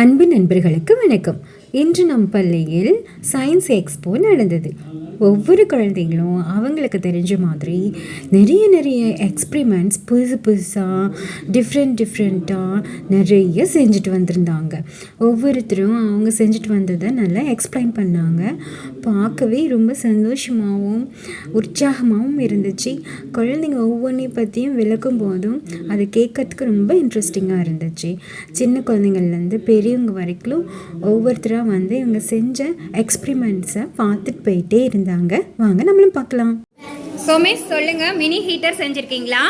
அன்பு நண்பர்களுக்கு வணக்கம். இன்று நம் பள்ளியில் சயின்ஸ் எக்ஸ்போ நடந்தது. ஒவ்வொரு குழந்தைங்களும் அவங்களுக்கு தெரிஞ்ச மாதிரி நிறைய எக்ஸ்பிரிமெண்ட்ஸ் புதுசாக டிஃப்ரெண்ட்டாக நிறைய செஞ்சுட்டு வந்திருந்தாங்க. ஒவ்வொருத்தரும் அவங்க செஞ்சுட்டு வந்ததை நல்லா எக்ஸ்பிளைன் பண்ணாங்க. பார்க்கவே ரொம்ப சந்தோஷமாகவும் உற்சாகமாகவும் இருந்துச்சு. குழந்தைங்க ஒவ்வொன்றையும் பற்றியும் விளக்கும் போதும் அதை கேட்கறதுக்கு ரொம்ப இன்ட்ரெஸ்டிங்காக இருந்துச்சு. சின்ன குழந்தைங்கள்லேருந்து பெரியவங்க வரைக்கும் ஒவ்வொருத்தராக வந்து இவங்க செஞ்ச எக்ஸ்பிரிமெண்ட்ஸை பார்த்துட்டு போயிட்டே இருந்தாங்க. வாங்க நம்மளும் பார்க்கலாம். சோமேஷ் சொல்லுங்க, மினி ஹீட்டர் செஞ்சுருக்கீங்களா?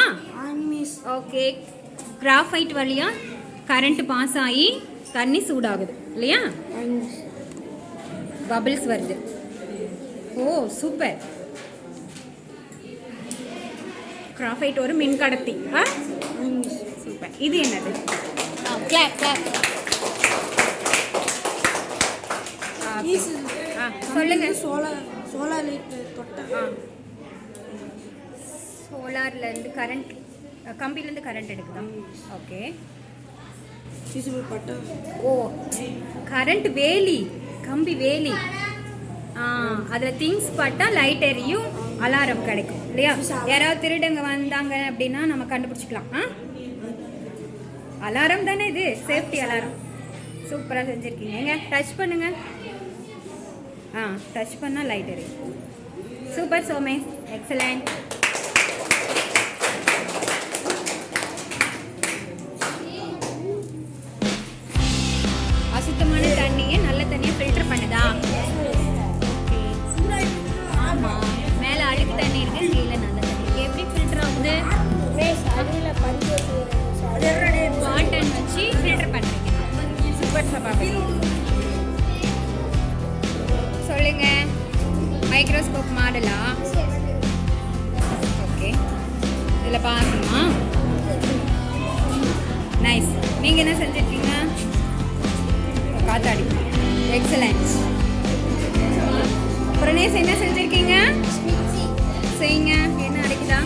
ஓகே. கிராஃபைட் வழியா கரண்ட் பாஸ் ஆகி தண்ணி சூடாகுது இல்லையா? பபிள்ஸ் வருது. ஓ சூப்பர். கிராஃபைட் ஒரு மின் கடத்தி. சூப்பர். இது என்னது? சொல்லுங்க. சோலார் லைட் சோலார்லேருந்து கரண்ட், கம்பிலேருந்து கரண்ட் எடுக்குதா? ஓகே. ஓ கரண்ட் வேலி, கம்பி வேலி. அதில் திங்ஸ் பட்டா லைட் எரியும், அலாரம் கிடைக்கும் இல்லையா? யாராவது திருடங்க வந்தாங்க அப்படின்னா நம்ம கண்டுபிடிச்சிக்கலாம். அலாரம் தானே இது, சேஃப்டி அலாரம். சூப்பராக செஞ்சுருக்கீங்க. எங்க டச் பண்ணுங்க. டச் பண்ணால் லைட் எரியும். Super Somesh, excellent. அசுத்தமான தண்ணியை நல்ல தண்ணியை ஃபில்டர் பண்ணுதா? ஆமாம், மேலே அழுக்கு தண்ணி இருக்கு, கீழே நல்ல தண்ணி. எப்படி ஃபில்டர் ஆகுது? வாட்டர் வச்சு ஃபில்டர் பண்ணுறீங்க. சூப்பர் சபாபதி. சொல்லுங்க. மைக்ரோஸ்கோப் மாடலா? ஓகே. இதில் பார்க்கணுமா? நைஸ். நீங்கள் என்ன செஞ்சுருக்கீங்க? காத்தாடி. எக்ஸலண்ட். புரணேஷ் என்ன செஞ்சுருக்கீங்க? செய்யுங்க. என்ன அடைக்குதா?